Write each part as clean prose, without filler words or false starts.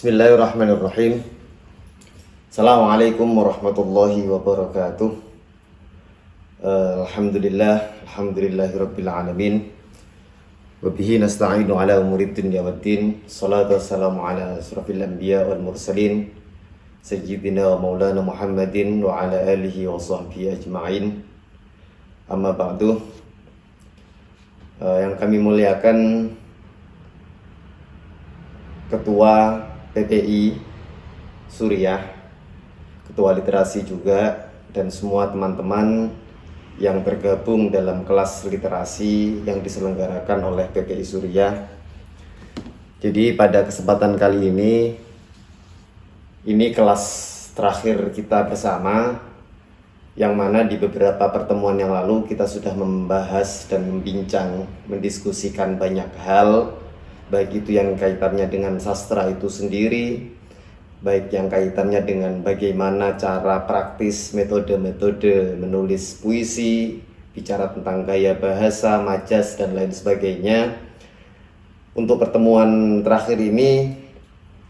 Bismillahirrahmanirrahim. Assalamualaikum warahmatullahi wabarakatuh. Alhamdulillahirabbil alamin. Wa bihi nasta'inu ala umuri dunya waddin. Shalatu wassalamu ala asyrafil anbiya wal mursalin sayyidina wa maulana Muhammadin wa ala alihi wa sahbihi ajma'in. Amma ba'du. Yang kami muliakan Ketua PPI Suriah, Ketua Literasi juga, dan semua teman-teman yang tergabung dalam kelas literasi yang diselenggarakan oleh PPI Suriah. Jadi pada kesempatan kali ini kelas terakhir kita bersama, yang mana di beberapa pertemuan yang lalu kita sudah membahas dan membincang, mendiskusikan banyak hal, baik itu yang kaitannya dengan sastra itu sendiri, baik yang kaitannya dengan bagaimana cara praktis, metode-metode menulis puisi, bicara tentang gaya bahasa, majas, dan lain sebagainya. Untuk pertemuan terakhir ini,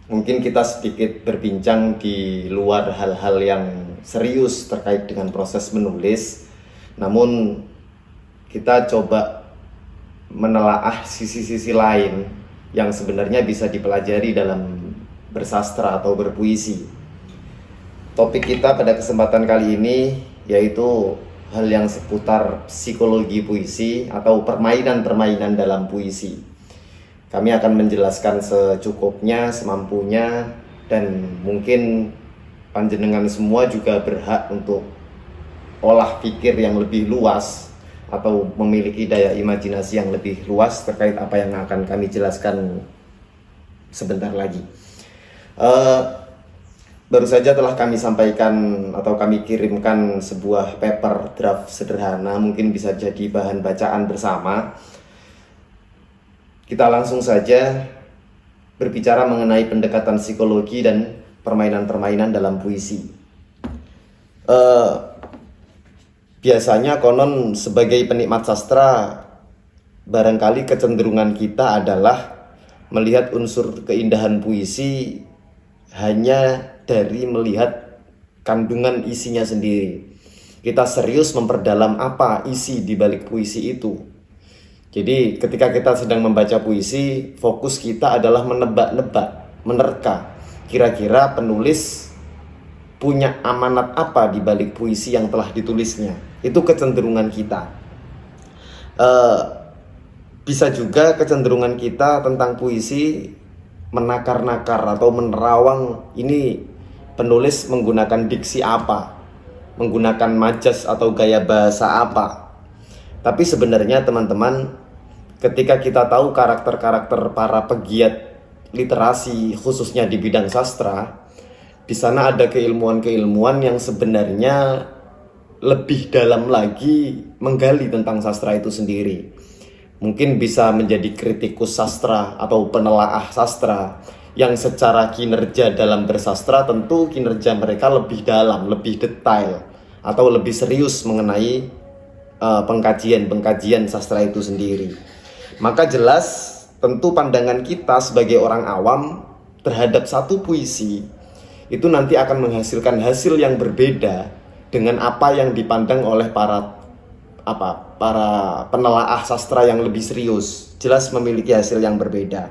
mungkin kita sedikit berbincang di luar hal-hal yang serius terkait dengan proses menulis. Namun, kita coba menelaah sisi-sisi lain yang sebenarnya bisa dipelajari dalam bersastra atau berpuisi. Topik kita pada kesempatan kali ini yaitu hal yang seputar psikologi puisi atau permainan-permainan dalam puisi. Kami akan menjelaskan secukupnya, semampunya, dan mungkin panjenengan semua juga berhak untuk olah pikir yang lebih luas atau memiliki daya imajinasi yang lebih luas terkait apa yang akan kami jelaskan sebentar lagi. Baru saja telah kami sampaikan atau kami kirimkan sebuah paper draft sederhana, mungkin bisa jadi bahan bacaan bersama. Kita langsung saja berbicara mengenai pendekatan psikologi dan permainan-permainan dalam puisi. Biasanya konon sebagai penikmat sastra, barangkali kecenderungan kita adalah melihat unsur keindahan puisi hanya dari melihat kandungan isinya sendiri. Kita serius memperdalam apa isi di balik puisi itu. Jadi ketika kita sedang membaca puisi, fokus kita adalah menebak-nebak, menerka. Kira-kira penulis punya amanat apa di balik puisi yang telah ditulisnya. Itu kecenderungan kita. Bisa juga kecenderungan kita tentang puisi menakar-nakar atau menerawang, ini penulis menggunakan diksi apa, menggunakan majas atau gaya bahasa apa. Tapi sebenarnya teman-teman, ketika kita tahu karakter-karakter para pegiat literasi khususnya di bidang sastra, di sana ada keilmuan-keilmuan yang sebenarnya lebih dalam lagi menggali tentang sastra itu sendiri. Mungkin bisa menjadi kritikus sastra atau penelaah sastra yang secara kinerja dalam bersastra tentu kinerja mereka lebih dalam, lebih detail atau lebih serius mengenai pengkajian sastra itu sendiri. Maka jelas tentu pandangan kita sebagai orang awam terhadap satu puisi itu nanti akan menghasilkan hasil yang berbeda dengan apa yang dipandang oleh para penelaah sastra yang lebih serius. Jelas memiliki hasil yang berbeda.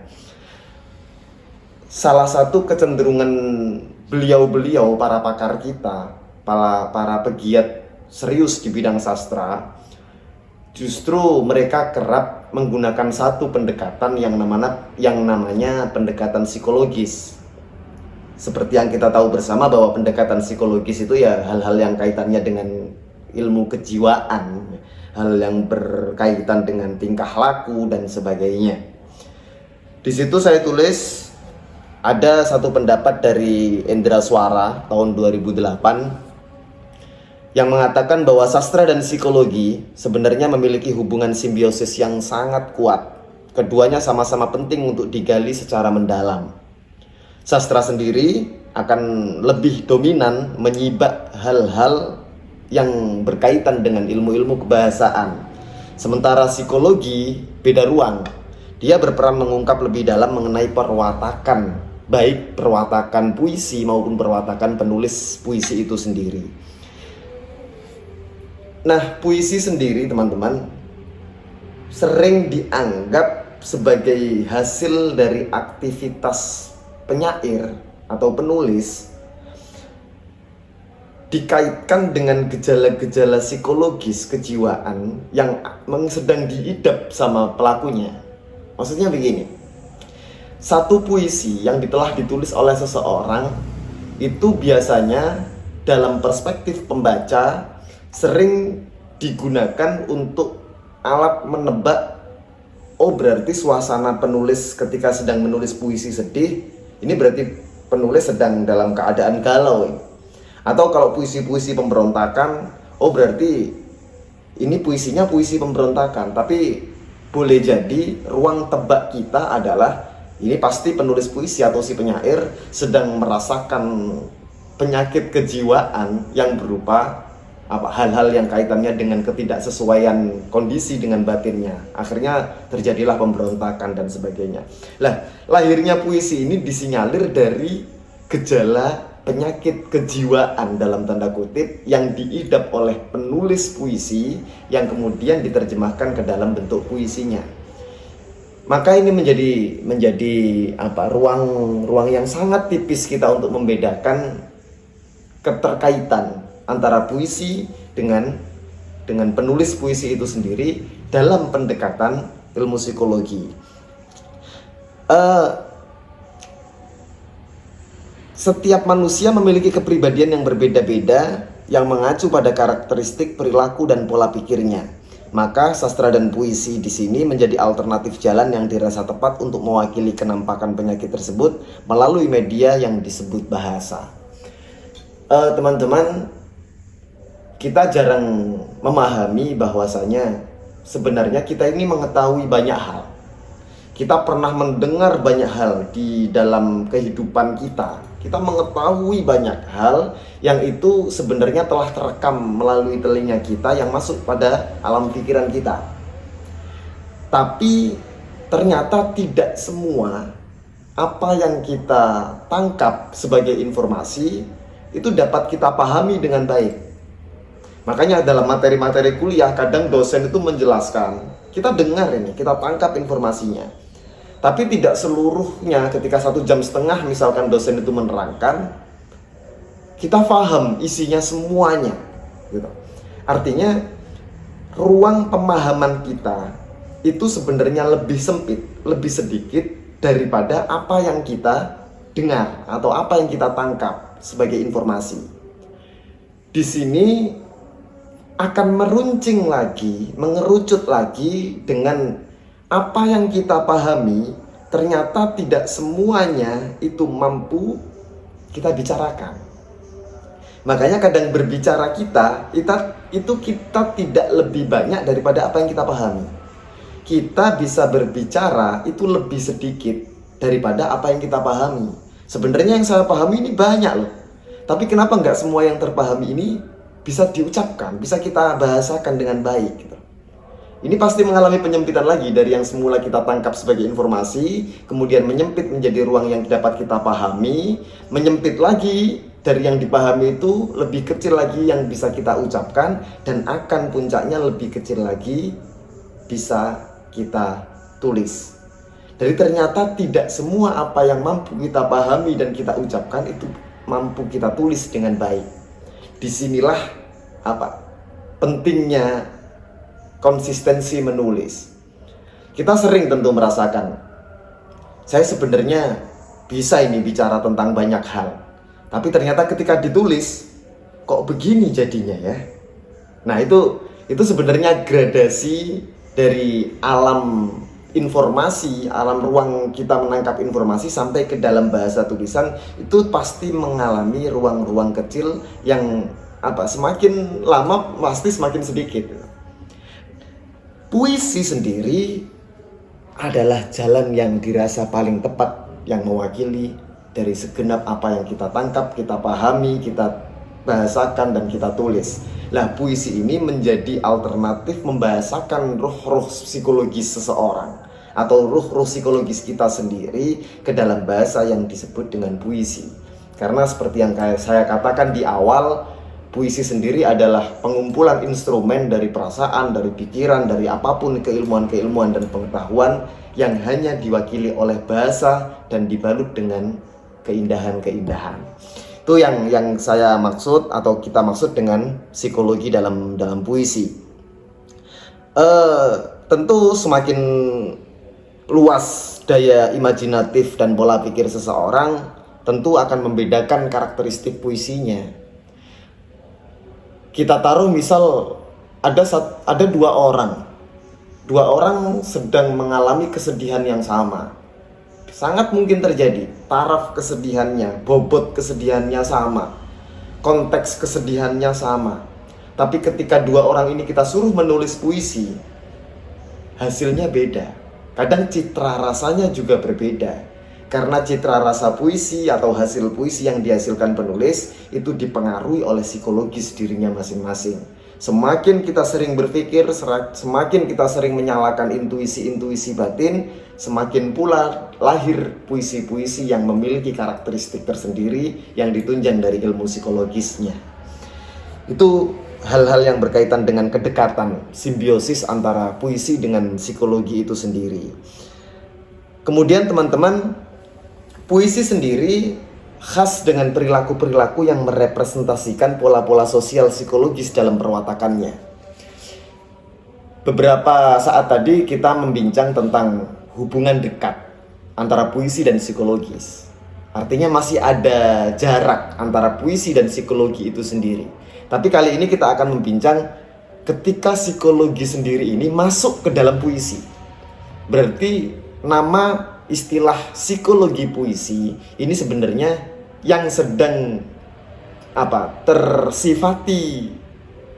Salah satu kecenderungan beliau-beliau, para pakar kita, para pegiat serius di bidang sastra, justru mereka kerap menggunakan satu pendekatan yang namanya pendekatan psikologis. Seperti yang kita tahu bersama bahwa pendekatan psikologis itu ya hal-hal yang kaitannya dengan ilmu kejiwaan, hal yang berkaitan dengan tingkah laku dan sebagainya. Di situ saya tulis ada satu pendapat dari Endra Swara tahun 2008 yang mengatakan bahwa sastra dan psikologi sebenarnya memiliki hubungan simbiosis yang sangat kuat. Keduanya sama-sama penting untuk digali secara mendalam. Sastra sendiri akan lebih dominan menyibak hal-hal yang berkaitan dengan ilmu-ilmu kebahasaan. Sementara psikologi beda ruang. Dia berperan mengungkap lebih dalam mengenai perwatakan baik perwatakan puisi maupun perwatakan penulis puisi itu sendiri. Nah, puisi sendiri teman-teman sering dianggap sebagai hasil dari aktivitas penyair atau penulis, dikaitkan dengan gejala-gejala psikologis kejiwaan yang sedang diidap sama pelakunya. Maksudnya begini, satu puisi yang telah ditulis oleh seseorang itu biasanya dalam perspektif pembaca sering digunakan untuk alat menebak, oh berarti suasana penulis ketika sedang menulis puisi sedih, ini berarti penulis sedang dalam keadaan galau. Atau kalau puisi-puisi pemberontakan, oh berarti ini puisinya puisi pemberontakan. Tapi boleh jadi ruang tebak kita adalah ini pasti penulis puisi atau si penyair sedang merasakan penyakit kejiwaan yang berupa hal-hal yang kaitannya dengan ketidaksesuaian kondisi dengan batinnya. Akhirnya terjadilah pemberontakan dan sebagainya. Lah, lahirnya puisi ini disinyalir dari gejala penyakit kejiwaan dalam tanda kutip yang diidap oleh penulis puisi yang kemudian diterjemahkan ke dalam bentuk puisinya. Maka ini menjadi ruang yang sangat tipis kita untuk membedakan keterkaitan antara puisi dengan penulis puisi itu sendiri dalam pendekatan ilmu psikologi. Setiap manusia memiliki kepribadian yang berbeda-beda yang mengacu pada karakteristik perilaku dan pola pikirnya. Maka sastra dan puisi di sini menjadi alternatif jalan yang dirasa tepat untuk mewakili kenampakan penyakit tersebut melalui media yang disebut bahasa. Teman-teman, kita jarang memahami bahwasanya sebenarnya kita ini mengetahui banyak hal. Kita pernah mendengar banyak hal di dalam kehidupan kita. Kita mengetahui banyak hal yang itu sebenarnya telah terekam melalui telinga kita yang masuk pada alam pikiran kita. Tapi ternyata tidak semua apa yang kita tangkap sebagai informasi itu dapat kita pahami dengan baik. Makanya dalam materi-materi kuliah kadang dosen itu menjelaskan, kita dengar ini, kita tangkap informasinya. Tapi tidak seluruhnya ketika 1,5 jam misalkan dosen itu menerangkan, kita paham isinya semuanya gitu. Artinya ruang pemahaman kita itu sebenarnya lebih sempit, lebih sedikit daripada apa yang kita dengar atau apa yang kita tangkap sebagai informasi. Di sini akan meruncing lagi, mengerucut lagi dengan apa yang kita pahami, ternyata tidak semuanya itu mampu kita bicarakan. Makanya kadang berbicara kita tidak lebih banyak daripada apa yang kita pahami. Kita bisa berbicara itu lebih sedikit daripada apa yang kita pahami. Sebenarnya yang saya pahami ini banyak loh. Tapi kenapa nggak semua yang terpahami ini bisa diucapkan, bisa kita bahasakan dengan baik gitu. Ini pasti mengalami penyempitan lagi dari yang semula kita tangkap sebagai informasi, kemudian menyempit menjadi ruang yang dapat kita pahami, menyempit lagi dari yang dipahami itu lebih kecil lagi yang bisa kita ucapkan, dan akan puncaknya lebih kecil lagi bisa kita tulis. Jadi ternyata tidak semua apa yang mampu kita pahami dan kita ucapkan itu mampu kita tulis dengan baik. Disinilah pentingnya konsistensi menulis. Kita sering tentu merasakan, saya sebenarnya bisa ini bicara tentang banyak hal, tapi ternyata ketika ditulis kok begini jadinya ya. Nah itu sebenarnya gradasi dari alam informasi, alam ruang kita menangkap informasi sampai ke dalam bahasa tulisan, itu pasti mengalami ruang-ruang kecil yang semakin lama pasti semakin sedikit. Puisi sendiri adalah jalan yang dirasa paling tepat yang mewakili dari segenap apa yang kita tangkap, kita pahami, kita bahasakan, dan kita tulis. Nah, puisi ini menjadi alternatif membahasakan roh-roh psikologis seseorang. atau ruh-ruh psikologis kita sendiri ke dalam bahasa yang disebut dengan puisi. Karena seperti yang saya katakan di awal, puisi sendiri adalah pengumpulan instrumen dari perasaan, dari pikiran, dari apapun keilmuan-keilmuan dan pengetahuan yang hanya diwakili oleh bahasa dan dibalut dengan keindahan-keindahan. Itu yang saya maksud atau kita maksud dengan psikologi dalam puisi. Tentu semakin luas daya imajinatif dan pola pikir seseorang, tentu akan membedakan karakteristik puisinya. Kita taruh misal ada dua orang sedang mengalami kesedihan yang sama. Sangat mungkin terjadi, taraf kesedihannya, bobot kesedihannya sama, konteks kesedihannya sama. Tapi ketika dua orang ini kita suruh menulis puisi, hasilnya beda. Kadang citra rasanya juga berbeda. Karena citra rasa puisi atau hasil puisi yang dihasilkan penulis itu dipengaruhi oleh psikologis dirinya masing-masing. Semakin kita sering berpikir, semakin kita sering menyalakan intuisi-intuisi batin, semakin pula lahir puisi-puisi yang memiliki karakteristik tersendiri yang ditunjang dari ilmu psikologisnya. Itu hal-hal yang berkaitan dengan kedekatan, simbiosis antara puisi dengan psikologi itu sendiri. Kemudian teman-teman, puisi sendiri khas dengan perilaku-perilaku yang merepresentasikan pola-pola sosial psikologis dalam perwatakannya. Beberapa saat tadi kita membincang tentang hubungan dekat antara puisi dan psikologis. Artinya masih ada jarak antara puisi dan psikologi itu sendiri. Tapi kali ini kita akan membincang ketika psikologi sendiri ini masuk ke dalam puisi. Berarti nama istilah psikologi puisi ini sebenarnya yang sedang tersifati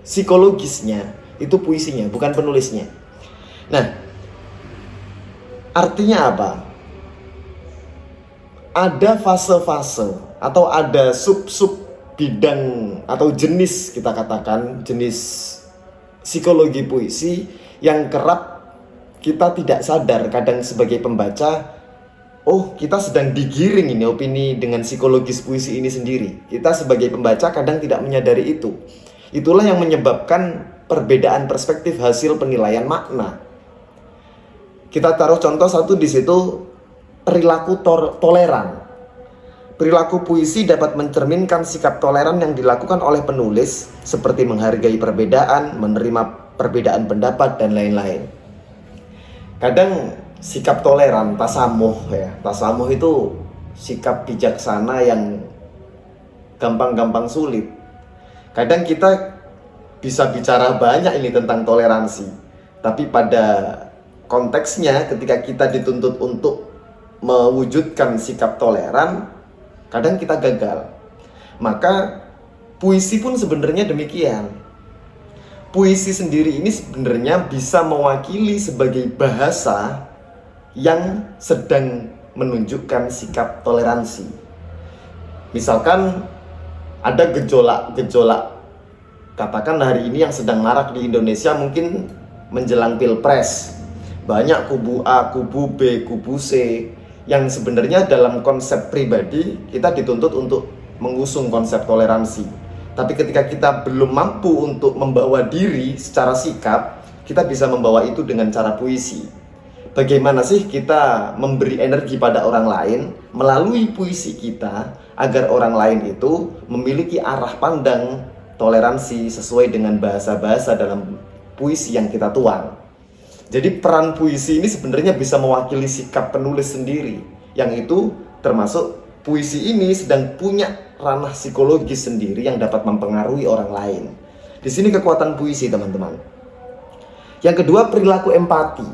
psikologisnya itu puisinya, bukan penulisnya. Nah, artinya apa? Ada fase-fase atau ada sub-sub bidang atau jenis, kita katakan jenis psikologi puisi yang kerap kita tidak sadar kadang sebagai pembaca. Oh, kita sedang digiring ini opini dengan psikologis puisi ini sendiri. Kita sebagai pembaca kadang tidak menyadari itu. Itulah yang menyebabkan perbedaan perspektif hasil penilaian makna. Kita taruh contoh satu di situ, perilaku toleran. Perilaku puisi dapat mencerminkan sikap toleran yang dilakukan oleh penulis, seperti menghargai perbedaan, menerima perbedaan pendapat, dan lain-lain. Kadang sikap toleran, tasamuh ya. Tasamuh itu sikap bijaksana yang gampang-gampang sulit. Kadang kita bisa bicara banyak ini tentang toleransi, tapi pada konteksnya ketika kita dituntut untuk mewujudkan sikap toleran, kadang kita gagal. Maka puisi pun sebenarnya demikian. Puisi sendiri ini sebenarnya bisa mewakili sebagai bahasa yang sedang menunjukkan sikap toleransi. Misalkan ada gejolak, katakan hari ini yang sedang marak di Indonesia mungkin menjelang Pilpres. Banyak kubu A, kubu B, kubu C yang sebenarnya dalam konsep pribadi kita dituntut untuk mengusung konsep toleransi. Tapi ketika kita belum mampu untuk membawa diri secara sikap, kita bisa membawa itu dengan cara puisi. Bagaimana sih kita memberi energi pada orang lain melalui puisi kita agar orang lain itu memiliki arah pandang toleransi sesuai dengan bahasa-bahasa dalam puisi yang kita tuang. Jadi peran puisi ini sebenarnya bisa mewakili sikap penulis sendiri, yang itu termasuk puisi ini sedang punya ranah psikologis sendiri yang dapat mempengaruhi orang lain. Di sini kekuatan puisi, teman-teman. Yang kedua, perilaku empati.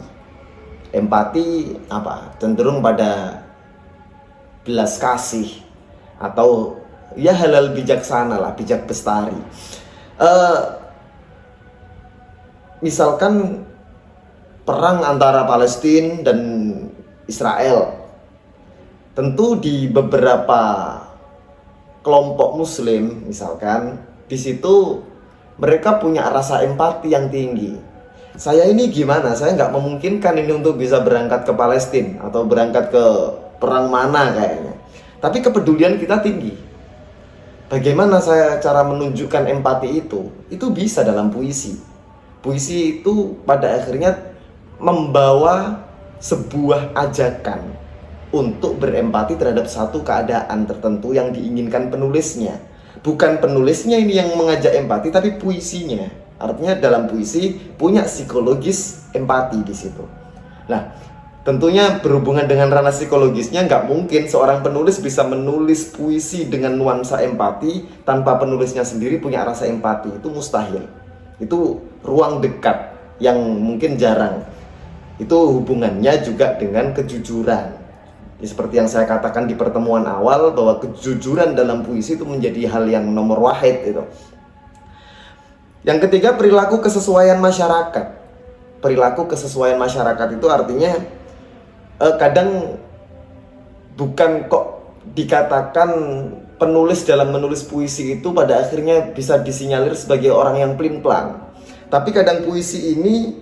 Empati cenderung pada belas kasih atau ya halal bijaksana lah, bijak bestari. Misalkan perang antara Palestina dan Israel, tentu di beberapa kelompok Muslim misalkan di situ mereka punya rasa empati yang tinggi. saya ini gimana, saya nggak memungkinkan ini untuk bisa berangkat ke Palestina atau berangkat ke perang mana kayaknya. Tapi kepedulian kita tinggi. Bagaimana saya cara menunjukkan empati itu bisa dalam puisi. Puisi itu pada akhirnya membawa sebuah ajakan untuk berempati terhadap satu keadaan tertentu yang diinginkan penulisnya. Bukan penulisnya ini yang mengajak empati, tapi puisinya. Artinya dalam puisi punya psikologis empati di situ. Nah, tentunya berhubungan dengan ranah psikologisnya, nggak mungkin seorang penulis bisa menulis puisi dengan nuansa empati tanpa penulisnya sendiri punya rasa empati. Itu mustahil. Itu ruang dekat yang mungkin jarang. Itu hubungannya juga dengan kejujuran. Ya, seperti yang saya katakan di pertemuan awal, bahwa kejujuran dalam puisi itu menjadi hal yang nomor wahid itu. Yang ketiga, perilaku kesesuaian masyarakat. Perilaku kesesuaian masyarakat itu artinya kadang bukan kok dikatakan penulis dalam menulis puisi itu pada akhirnya bisa disinyalir sebagai orang yang plin-plan. Tapi kadang puisi ini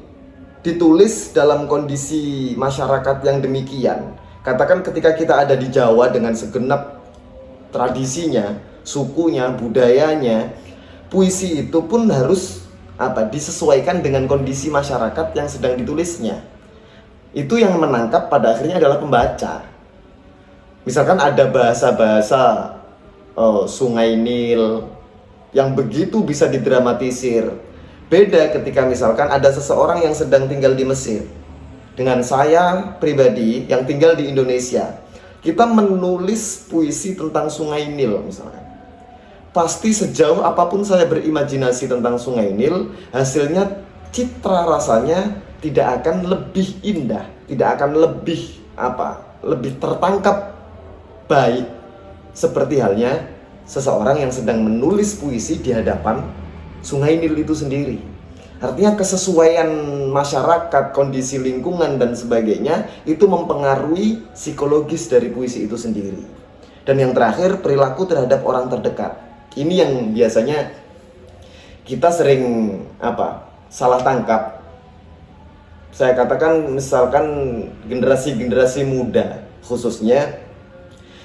ditulis dalam kondisi masyarakat yang demikian. Katakan ketika kita ada di Jawa dengan segenap tradisinya, sukunya, budayanya, puisi itu pun harus disesuaikan dengan kondisi masyarakat yang sedang ditulisnya. Itu yang menangkap pada akhirnya adalah pembaca. Misalkan ada bahasa-bahasa Sungai Nil yang begitu bisa didramatisir. Beda ketika misalkan ada seseorang yang sedang tinggal di Mesir dengan saya pribadi yang tinggal di Indonesia. Kita menulis puisi tentang Sungai Nil misalkan. Pasti sejauh apapun saya berimajinasi tentang Sungai Nil, hasilnya citra rasanya tidak akan lebih indah, tidak akan lebih tertangkap baik seperti halnya seseorang yang sedang menulis puisi di hadapan Sungai Nil itu sendiri. Artinya kesesuaian masyarakat, kondisi lingkungan dan sebagainya itu mempengaruhi psikologis dari puisi itu sendiri. Dan yang terakhir, perilaku terhadap orang terdekat. Ini yang biasanya kita sering salah tangkap. Saya katakan misalkan generasi-generasi muda khususnya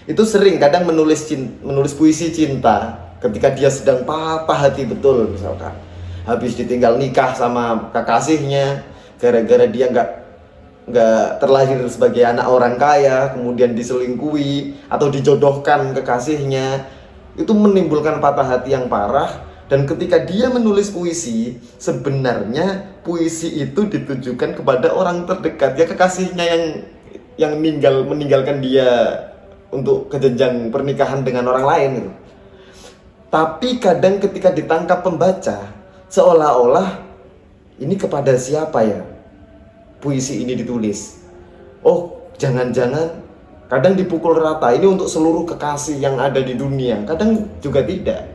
itu sering kadang menulis puisi cinta ketika dia sedang patah hati betul, misalkan habis ditinggal nikah sama kekasihnya gara-gara dia nggak terlahir sebagai anak orang kaya, kemudian diselingkuhi atau dijodohkan kekasihnya. Itu menimbulkan patah hati yang parah. Dan ketika dia menulis puisi, sebenarnya puisi itu ditujukan kepada orang terdekat, ya kekasihnya yang meninggalkan dia untuk ke jenjang pernikahan dengan orang lain gitu. Tapi kadang ketika ditangkap pembaca, seolah-olah ini kepada siapa ya puisi ini ditulis? Oh, jangan-jangan kadang dipukul rata ini untuk seluruh kekasih yang ada di dunia. Kadang juga tidak.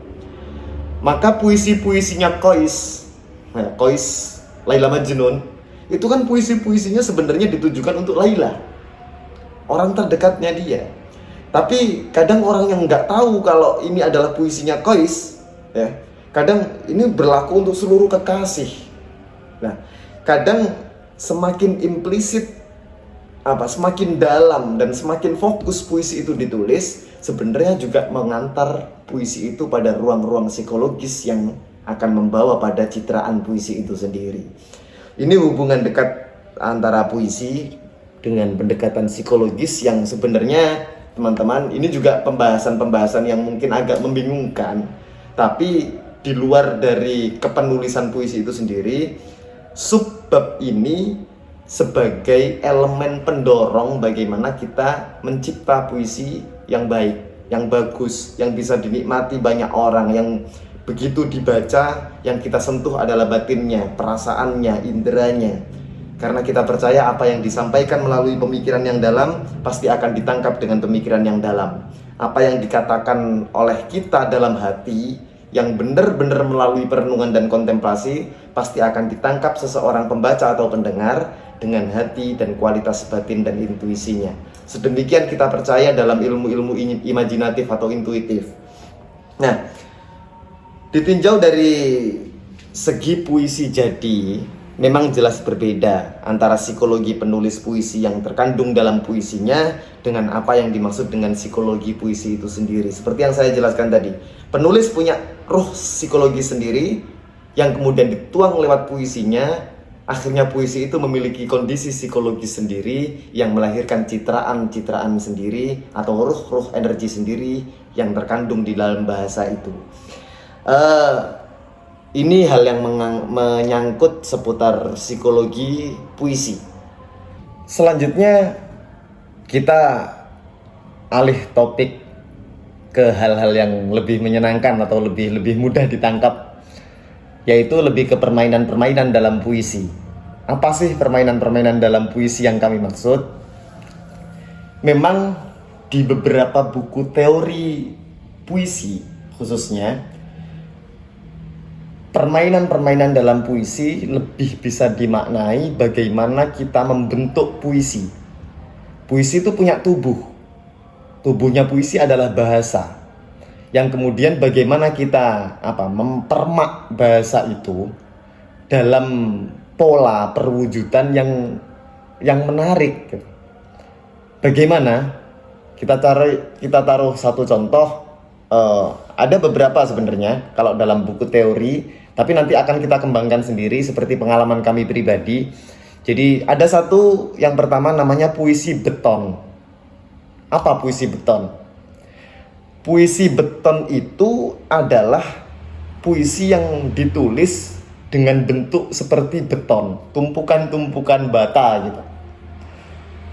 Maka puisi-puisinya Qais Laila Majnun, itu kan puisi-puisinya sebenarnya ditujukan untuk Laila, orang terdekatnya dia. Tapi kadang orang yang nggak tahu kalau ini adalah puisinya Qais, ya, kadang ini berlaku untuk seluruh kekasih. Nah, kadang semakin implisit, semakin dalam dan semakin fokus puisi itu ditulis, sebenarnya juga mengantar puisi itu pada ruang-ruang psikologis yang akan membawa pada citraan puisi itu sendiri. Ini hubungan dekat antara puisi dengan pendekatan psikologis yang sebenarnya teman-teman, ini juga pembahasan-pembahasan yang mungkin agak membingungkan. Tapi di luar dari kepenulisan puisi itu sendiri, subbab ini sebagai elemen pendorong bagaimana kita mencipta puisi yang baik, yang bagus, yang bisa dinikmati banyak orang, yang begitu dibaca, yang kita sentuh adalah batinnya, perasaannya, inderanya. Karena kita percaya apa yang disampaikan melalui pemikiran yang dalam pasti akan ditangkap dengan pemikiran yang dalam. Apa yang dikatakan oleh kita dalam hati yang benar-benar melalui perenungan dan kontemplasi pasti akan ditangkap seseorang pembaca atau pendengar dengan hati dan kualitas batin dan intuisinya. Sedemikian kita percaya dalam ilmu-ilmu imajinatif atau intuitif. Nah, ditinjau dari segi puisi jadi, memang jelas berbeda antara psikologi penulis puisi yang terkandung dalam puisinya dengan apa yang dimaksud dengan psikologi puisi itu sendiri. Seperti yang saya jelaskan tadi, penulis punya ruh psikologi sendiri yang kemudian dituang lewat puisinya. Akhirnya puisi itu memiliki kondisi psikologi sendiri yang melahirkan citraan-citraan sendiri atau ruh-ruh energi sendiri yang terkandung di dalam bahasa itu. Ini hal yang menyangkut seputar psikologi puisi. Selanjutnya kita alih topik ke hal-hal yang lebih menyenangkan atau lebih mudah ditangkap, yaitu lebih ke permainan-permainan dalam puisi. Apa sih permainan-permainan dalam puisi yang kami maksud? Memang di beberapa buku teori puisi khususnya, permainan-permainan dalam puisi lebih bisa dimaknai bagaimana kita membentuk puisi. Puisi itu punya tubuh. Tubuhnya puisi adalah bahasa. Yang kemudian bagaimana kita mempermak bahasa itu dalam pola perwujudan yang menarik. Bagaimana? Kita taruh satu contoh. Ada beberapa sebenarnya kalau dalam buku teori, tapi nanti akan kita kembangkan sendiri seperti pengalaman kami pribadi. Jadi ada satu yang pertama namanya puisi beton. Apa puisi beton? Puisi beton itu adalah puisi yang ditulis dengan bentuk seperti beton, tumpukan-tumpukan bata gitu.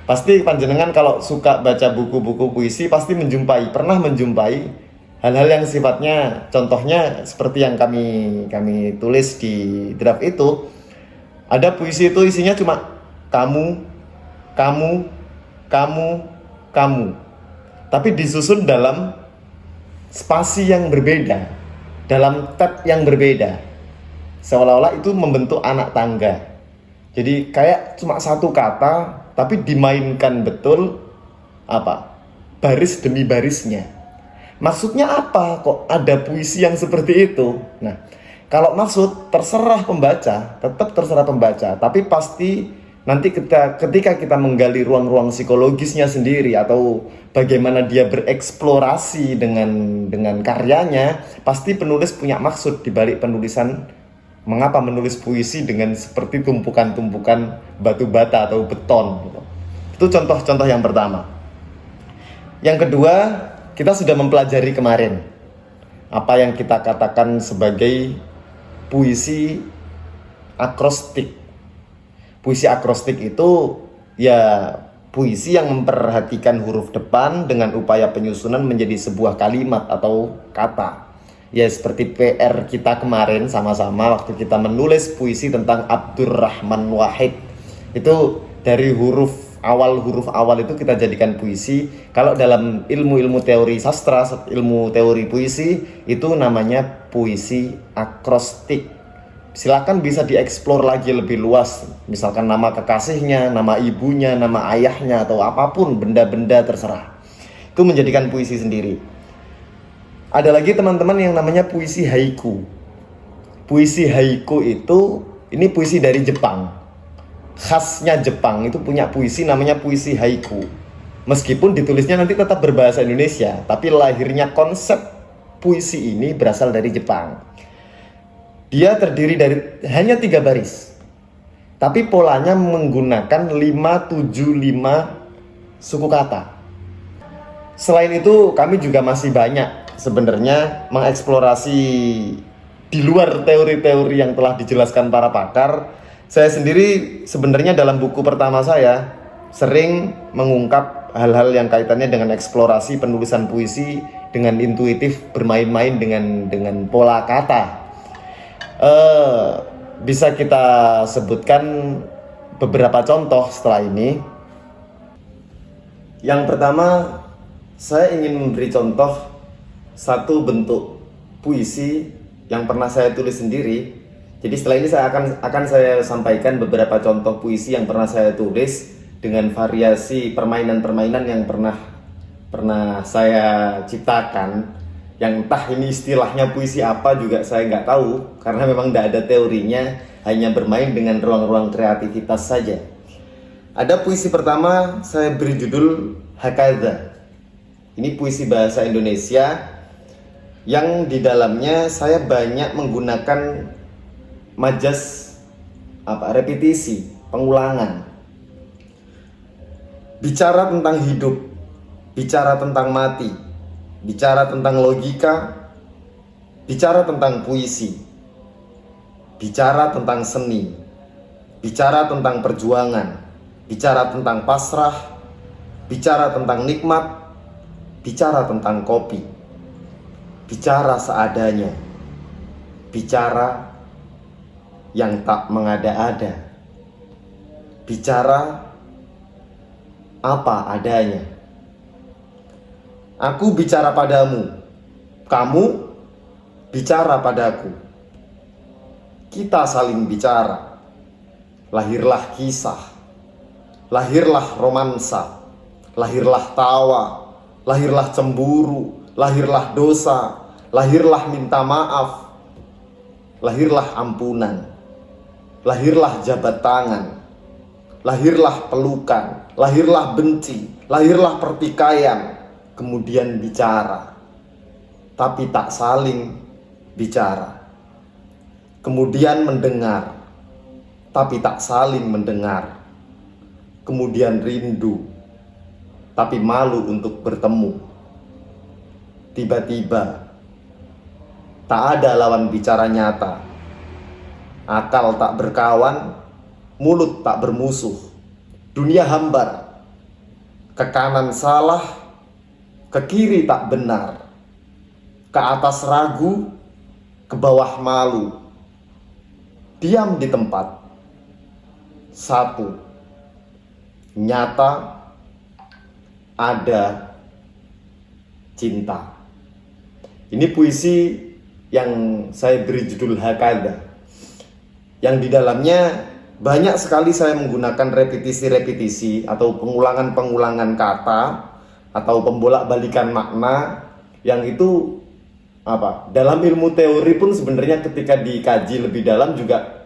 Pasti panjenengan kalau suka baca buku-buku puisi pasti pernah menjumpai hal-hal yang sifatnya, contohnya seperti yang kami tulis di draft itu. Ada puisi itu isinya cuma kamu, kamu, kamu, kamu, tapi disusun dalam spasi yang berbeda, dalam tab yang berbeda, seolah-olah itu membentuk anak tangga. Jadi kayak cuma satu kata tapi dimainkan betul baris demi barisnya. Maksudnya apa kok ada puisi yang seperti itu? Nah, kalau maksud terserah pembaca, tetap terserah pembaca, tapi pasti nanti ketika kita menggali ruang-ruang psikologisnya sendiri atau bagaimana dia bereksplorasi dengan karyanya, pasti penulis punya maksud di balik penulisan. Mengapa menulis puisi dengan seperti tumpukan-tumpukan batu bata atau beton gitu. Itu contoh-contoh yang pertama. Yang kedua, kita sudah mempelajari kemarin apa yang kita katakan sebagai puisi akrostik. Puisi akrostik itu ya puisi yang memperhatikan huruf depan dengan upaya penyusunan menjadi sebuah kalimat atau kata. Ya seperti PR kita kemarin sama-sama waktu kita menulis puisi tentang Abdurrahman Wahid. Itu dari huruf awal itu kita jadikan puisi. Kalau dalam ilmu teori sastra, ilmu teori puisi, itu namanya puisi akrostik. Silakan bisa dieksplor lagi lebih luas. Misalkan nama kekasihnya, nama ibunya, nama ayahnya, atau apapun, benda-benda terserah. Itu menjadikan puisi sendiri. Ada lagi teman-teman yang namanya puisi haiku. Puisi haiku itu, ini puisi dari Jepang. Khasnya Jepang itu punya puisi namanya puisi haiku. Meskipun ditulisnya nanti tetap berbahasa Indonesia, tapi lahirnya konsep puisi ini berasal dari Jepang. Dia terdiri dari hanya 3 baris, tapi polanya menggunakan 575 suku kata. Selain itu kami juga masih banyak sebenarnya mengeksplorasi di luar teori-teori yang telah dijelaskan para pakar. Saya sendiri sebenarnya dalam buku pertama saya sering mengungkap hal-hal yang kaitannya dengan eksplorasi penulisan puisi dengan intuitif, bermain-main dengan pola kata. Bisa kita sebutkan beberapa contoh setelah ini. Yang pertama, saya ingin memberi contoh satu bentuk puisi yang pernah saya tulis sendiri. Jadi setelah ini saya akan saya sampaikan beberapa contoh puisi yang pernah saya tulis dengan variasi permainan-permainan yang pernah saya ciptakan. Yang entah ini istilahnya puisi apa juga saya nggak tahu, karena memang tidak ada teorinya, hanya bermain dengan ruang-ruang kreativitas saja. Ada puisi pertama saya beri judul Hakadha. Ini puisi bahasa Indonesia yang di dalamnya saya banyak menggunakan majas repetisi, pengulangan. Bicara tentang hidup, bicara tentang mati, bicara tentang logika, bicara tentang puisi, bicara tentang seni, bicara tentang perjuangan, bicara tentang pasrah, bicara tentang nikmat, bicara tentang kopi, bicara seadanya, bicara yang tak mengada-ada, bicara apa adanya. Aku bicara padamu, kamu bicara padaku. Kita saling bicara. Lahirlah kisah, lahirlah romansa, lahirlah tawa, lahirlah cemburu, lahirlah dosa, lahirlah minta maaf, lahirlah ampunan, lahirlah jabat tangan, lahirlah pelukan, lahirlah benci, lahirlah pertikaian, kemudian bicara, tapi tak saling bicara. Kemudian mendengar, tapi tak saling mendengar. Kemudian rindu, tapi malu untuk bertemu. Tiba-tiba, tak ada lawan bicara nyata. Akal tak berkawan, mulut tak bermusuh. Dunia hambar, ke kanan salah, ke kiri tak benar, ke atas ragu, ke bawah malu. Diam di tempat. Satu, nyata, ada cinta. Ini puisi yang saya beri judul Hakadha, yang di dalamnya banyak sekali saya menggunakan repetisi-repetisi atau pengulangan-pengulangan kata atau pembolak-balikan makna yang itu dalam ilmu teori pun sebenarnya ketika dikaji lebih dalam juga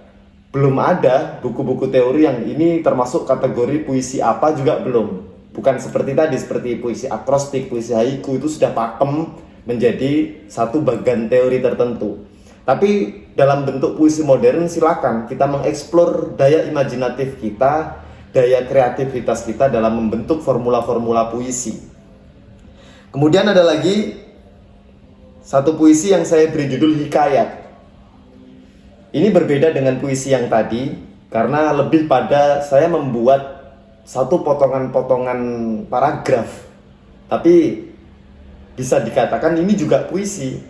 belum ada buku-buku teori yang ini termasuk kategori puisi apa juga belum. Bukan seperti tadi, seperti puisi akrostik, puisi haiku itu sudah pakem menjadi satu bagian teori tertentu. Tapi dalam bentuk puisi modern silakan kita mengeksplor daya imajinatif kita, daya kreativitas kita dalam membentuk formula-formula puisi. Kemudian ada lagi satu puisi yang saya beri judul Hikayat. Ini berbeda dengan puisi yang tadi karena lebih pada saya membuat satu potongan-potongan paragraf. Tapi bisa dikatakan ini juga puisi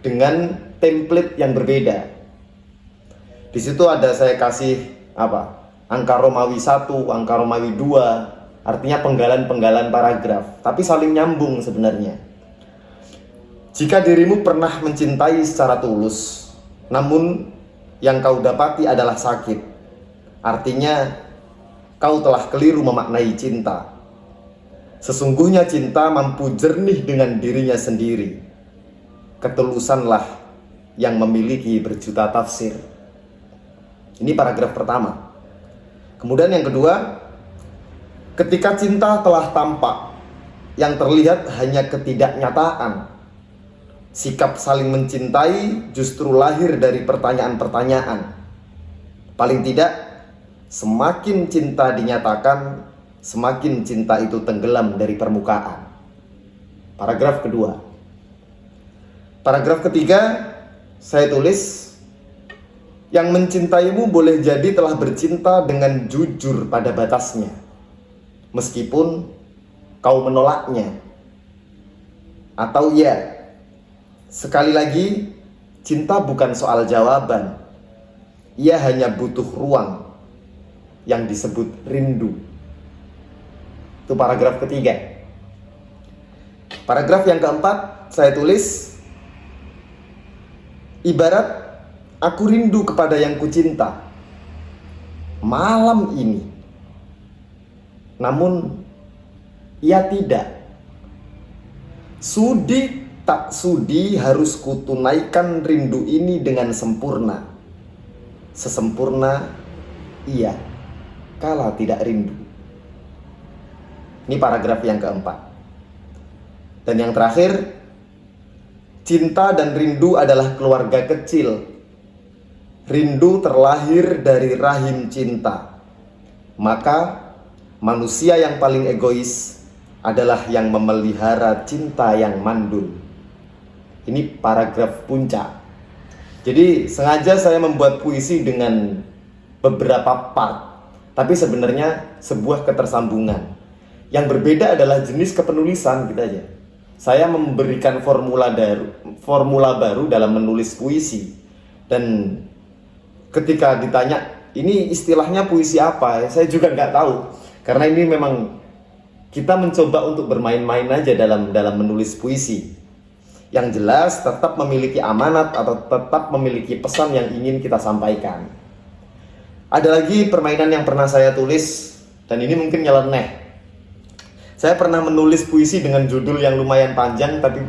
dengan template yang berbeda. Di situ ada saya kasih angka Romawi 1, angka Romawi 2, artinya penggalan-penggalan paragraf, tapi saling nyambung sebenarnya. Jika dirimu pernah mencintai secara tulus, namun yang kau dapati adalah sakit, artinya kau telah keliru memaknai cinta. Sesungguhnya cinta mampu jernih dengan dirinya sendiri. Ketulusanlah yang memiliki berjuta tafsir. Ini paragraf pertama. Kemudian yang kedua, ketika cinta telah tampak, yang terlihat hanya ketidaknyataan. Sikap saling mencintai justru lahir dari pertanyaan-pertanyaan. Paling tidak, semakin cinta dinyatakan, semakin cinta itu tenggelam dari permukaan. Paragraf kedua. Paragraf ketiga, saya tulis, yang mencintaimu boleh jadi telah bercinta dengan jujur pada batasnya, meskipun kau menolaknya. Atau ya, sekali lagi, cinta bukan soal jawaban. Ia hanya butuh ruang yang disebut rindu. Itu paragraf ketiga. Paragraf yang keempat, saya tulis, ibarat aku rindu kepada yang kucinta malam ini, namun ia tidak. Sudi tak sudi harus kutunaikan rindu ini dengan sempurna. Sesempurna iya, kala tidak rindu. Ini paragraf yang keempat. Dan yang terakhir, cinta dan rindu adalah keluarga kecil. Rindu terlahir dari rahim cinta. Maka manusia yang paling egois adalah yang memelihara cinta yang mandul. Ini paragraf puncak. Jadi sengaja saya membuat puisi dengan beberapa part, tapi sebenarnya sebuah ketersambungan. Yang berbeda adalah jenis kepenulisan gitu aja. Saya memberikan formula baru dalam menulis puisi. Dan ketika ditanya, ini istilahnya puisi apa? Saya juga nggak tahu. Karena ini memang kita mencoba untuk bermain-main aja dalam menulis puisi. Yang jelas tetap memiliki amanat atau tetap memiliki pesan yang ingin kita sampaikan. Ada lagi permainan yang pernah saya tulis, dan ini mungkin nyeleneh. Saya pernah menulis puisi dengan judul yang lumayan panjang, tapi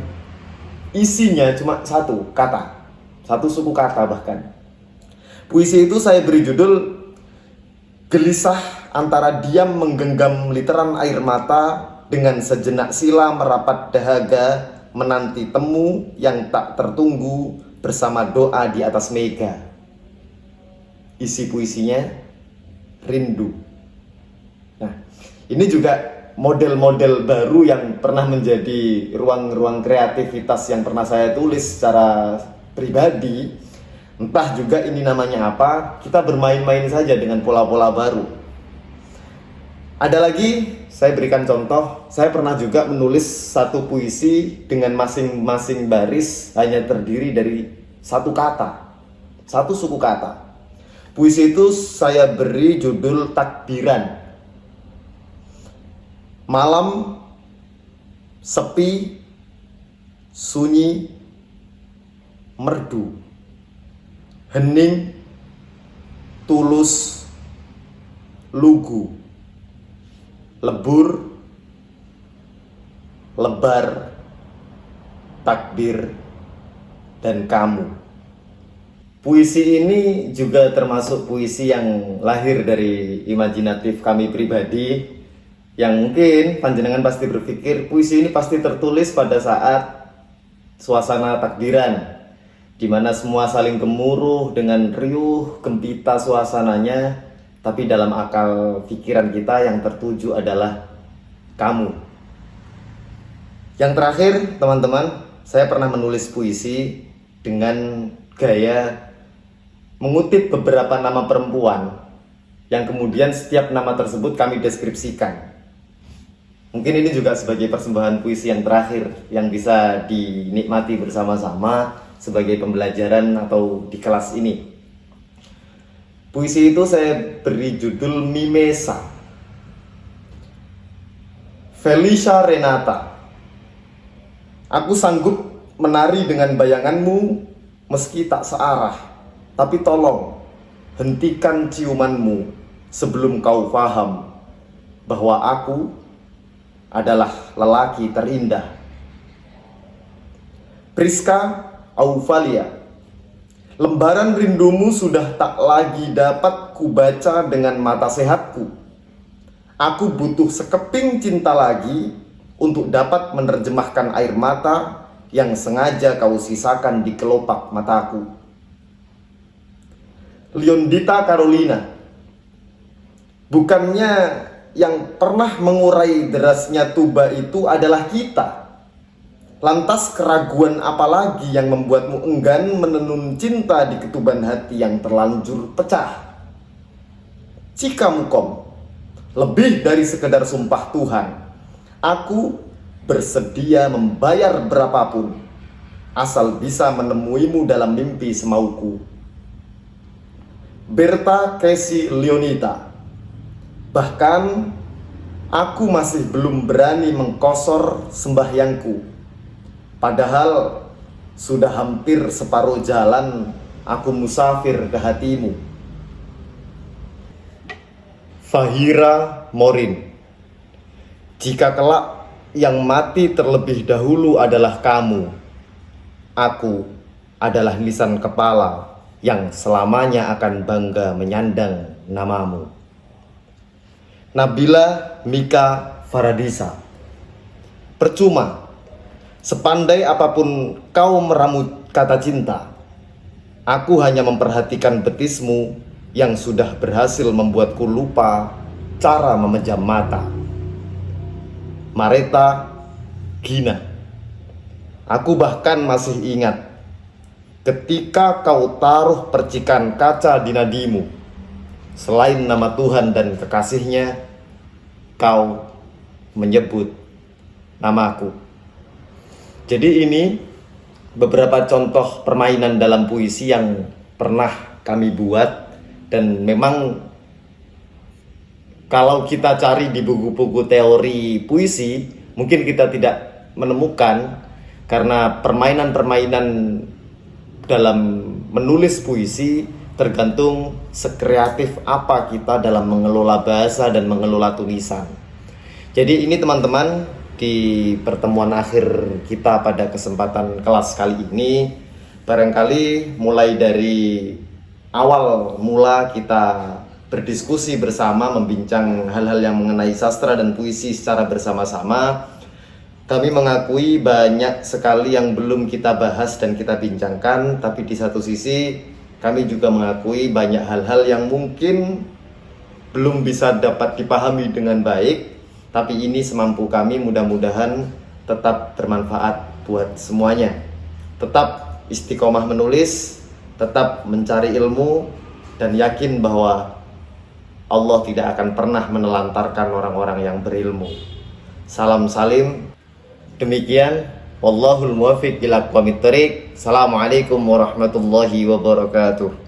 isinya cuma satu kata, satu suku kata bahkan. Puisi itu saya beri judul Gelisah antara diam menggenggam literan air mata dengan sejenak sila merapat dahaga menanti temu yang tak tertunggu bersama doa di atas mega. Isi puisinya rindu. Nah, ini juga model-model baru yang pernah menjadi ruang-ruang kreativitas yang pernah saya tulis secara pribadi. Entah juga ini namanya apa, kita bermain-main saja dengan pola-pola baru. Ada lagi, saya berikan contoh, saya pernah juga menulis satu puisi dengan masing-masing baris hanya terdiri dari satu kata, satu suku kata. Puisi itu saya beri judul Takbiran. Malam, sepi, sunyi, merdu, hening, tulus, lugu, lebur, lebar, takbir, dan kamu. Puisi ini juga termasuk puisi yang lahir dari imajinatif kami pribadi, yang mungkin panjenengan pasti berpikir puisi ini pasti tertulis pada saat suasana takbiran, di mana semua saling gemuruh dengan riuh gembira suasananya, tapi dalam akal pikiran kita yang tertuju adalah kamu. Yang terakhir, teman-teman, saya pernah menulis puisi dengan gaya mengutip beberapa nama perempuan yang kemudian setiap nama tersebut kami deskripsikan. Mungkin ini juga sebagai persembahan puisi yang terakhir yang bisa dinikmati bersama-sama sebagai pembelajaran atau di kelas ini. Puisi itu saya beri judul Mimesa. Felicia Renata. Aku sanggup menari dengan bayanganmu meski tak searah. Tapi tolong, hentikan ciumanmu sebelum kau paham bahwa aku adalah lelaki terindah. Priska Auvalia. Lembaran rindumu sudah tak lagi dapat kubaca dengan mata sehatku. Aku butuh sekeping cinta lagi untuk dapat menerjemahkan air mata yang sengaja kau sisakan di kelopak mataku. Leondita Carolina. Bukannya yang pernah mengurai derasnya tuba itu adalah kita. Lantas keraguan apalagi yang membuatmu enggan menenun cinta di ketuban hati yang terlanjur pecah? Cikamukom, lebih dari sekedar sumpah Tuhan, aku bersedia membayar berapapun asal bisa menemuimu dalam mimpi semauku. Berta Casey Leonita. Bahkan aku masih belum berani mengkosor sembahyangku, padahal sudah hampir separuh jalan aku musafir ke hatimu. Fahira Morin. Jika kelak yang mati terlebih dahulu adalah kamu, aku adalah lisan kepala yang selamanya akan bangga menyandang namamu. Nabila Mika Faradisa. Percuma, sepandai apapun kau meramu kata cinta, aku hanya memperhatikan betismu yang sudah berhasil membuatku lupa cara memejam mata. Mareta Gina. Aku bahkan masih ingat ketika kau taruh percikan kaca di nadimu. Selain nama Tuhan dan kekasihnya, kau menyebut namaku. Jadi ini beberapa contoh permainan dalam puisi yang pernah kami buat, dan memang kalau kita cari di buku-buku teori puisi mungkin kita tidak menemukan, karena permainan-permainan dalam menulis puisi tergantung sekreatif apa kita dalam mengelola bahasa dan mengelola tulisan. Jadi ini teman-teman, di pertemuan akhir kita pada kesempatan kelas kali ini, barangkali mulai dari awal mula kita berdiskusi bersama, membincang hal-hal yang mengenai sastra dan puisi secara bersama-sama. Kami mengakui banyak sekali yang belum kita bahas dan kita bincangkan, tapi di satu sisi kami juga mengakui banyak hal-hal yang mungkin belum bisa dapat dipahami dengan baik, tapi ini semampu kami, mudah-mudahan tetap bermanfaat buat semuanya. Tetap istiqomah menulis, tetap mencari ilmu, dan yakin bahwa Allah tidak akan pernah menelantarkan orang-orang yang berilmu. Salam salim. Demikian, wallahul muwaffiq ila aqwamit thoriq. Assalamualaikum warahmatullahi wabarakatuh.